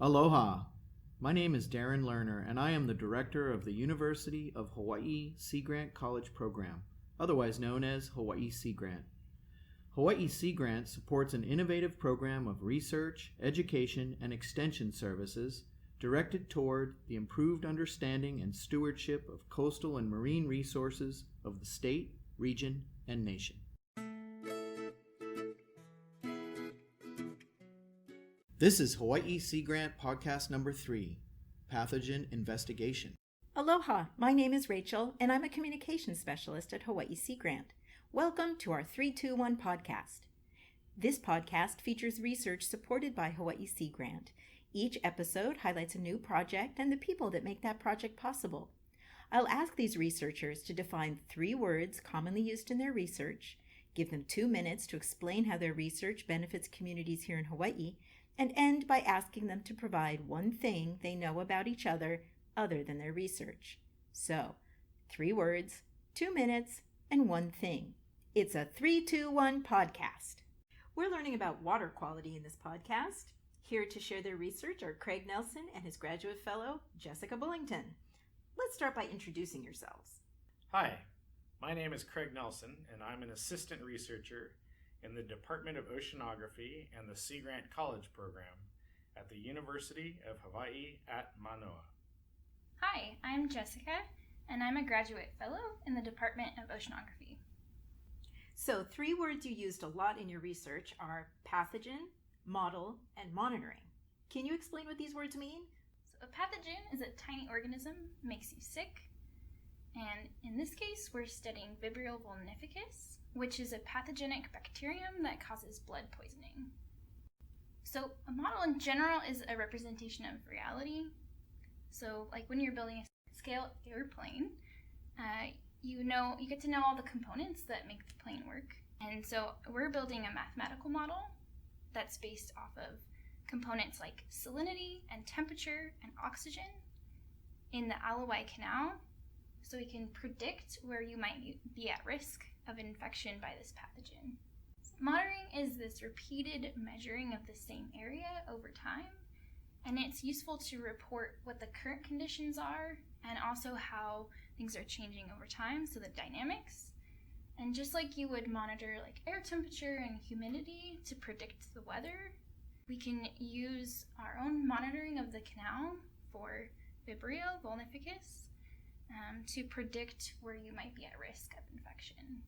Aloha! My name is Darren Lerner, and I am the director of the University of Hawaiʻi Sea Grant College Program, otherwise known as Hawaiʻi Sea Grant. Hawaiʻi Sea Grant supports an innovative program of research, education, and extension services directed toward the improved understanding and stewardship of coastal and marine resources of the state, region, and nation. This is Hawaiʻi Sea Grant Podcast Number 3, Pathogen Investigation. Aloha, my name is Rachel, and I'm a communications specialist at Hawaiʻi Sea Grant. Welcome to our 321 podcast. This podcast features research supported by Hawaiʻi Sea Grant. Each episode highlights a new project and the people that make that project possible. I'll ask these researchers to define 3 words commonly used in their research, give them 2 minutes to explain how their research benefits communities here in Hawaii, and end by asking them to provide one thing they know about each other than their research. So, 3 words, 2 minutes, and 1 thing. It's a 321 podcast. We're learning about water quality in this podcast. Here to share their research are Craig Nelson and his graduate fellow, Jessica Bullington. Let's start by introducing yourselves. Hi, my name is Craig Nelson, and I'm an assistant researcher in the Department of Oceanography and the Sea Grant College Program at the University of Hawaii at Manoa. Hi, I'm Jessica, and I'm a graduate fellow in the Department of Oceanography. So 3 words you used a lot in your research are pathogen, model, and monitoring. Can you explain what these words mean? So a pathogen is a tiny organism that makes you sick, and in this case we're studying Vibrio vulnificus, which is a pathogenic bacterium that causes blood poisoning. So a model in general is a representation of reality. So like when you're building a scale airplane, you get to know all the components that make the plane work. And so we're building a mathematical model that's based off of components like salinity and temperature and oxygen in the Ala Wai Canal, so we can predict where you might be at risk of infection by this pathogen. Monitoring is this repeated measuring of the same area over time, and it's useful to report what the current conditions are and also how things are changing over time, so the dynamics. And just like you would monitor like air temperature and humidity to predict the weather, we can use our own monitoring of the canal for Vibrio vulnificus to predict where you might be at risk of infection.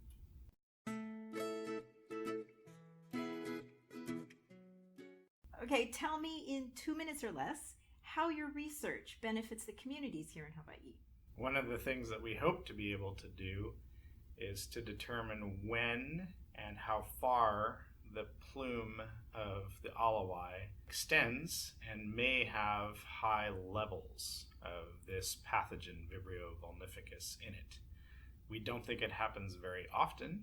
Okay, tell me in 2 minutes or less how your research benefits the communities here in Hawaii. One of the things that we hope to be able to do is to determine when and how far the plume of the Ala Wai extends and may have high levels of this pathogen Vibrio vulnificus in it. We don't think it happens very often,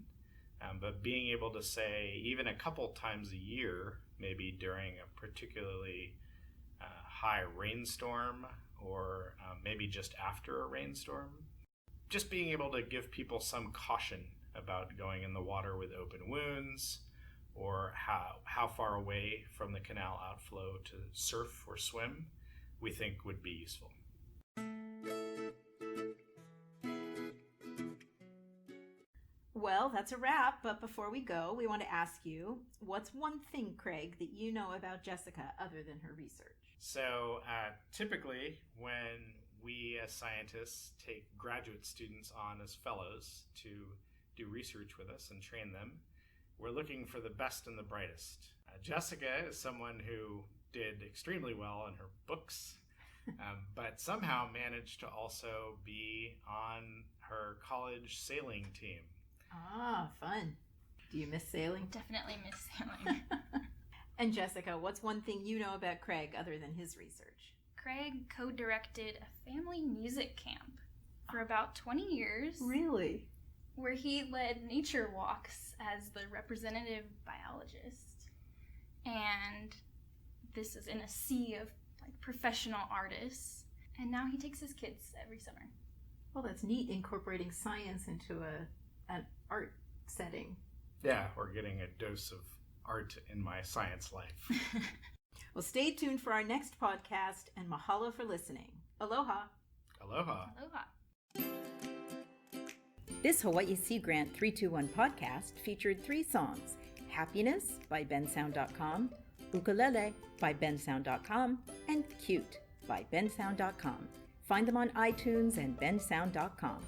but being able to say even a couple times a year, maybe during a particularly high rainstorm or maybe just after a rainstorm, just being able to give people some caution about going in the water with open wounds or how far away from the canal outflow to surf or swim, we think would be useful. Well, that's a wrap, but before we go, we want to ask you, what's one thing, Craig, that you know about Jessica other than her research? So typically when we as scientists take graduate students on as fellows to do research with us and train them, we're looking for the best and the brightest. Jessica is someone who did extremely well in her books, but somehow managed to also be on her college sailing team. Ah, fun. Do you miss sailing? Definitely miss sailing. And Jessica, what's one thing you know about Craig other than his research? Craig co-directed a family music camp for about 20 years. Really? Where he led nature walks as the representative biologist. And this is in a sea of like professional artists. And now he takes his kids every summer. Well, that's neat, incorporating science into an art setting. Yeah, or getting a dose of art in my science life. Well, stay tuned for our next podcast, and mahalo for listening. Aloha. Aloha. Aloha. This Hawaii Sea Grant 321 podcast featured 3 songs: Happiness by bensound.com, Ukulele by bensound.com, and Cute by bensound.com. Find them on iTunes and bensound.com.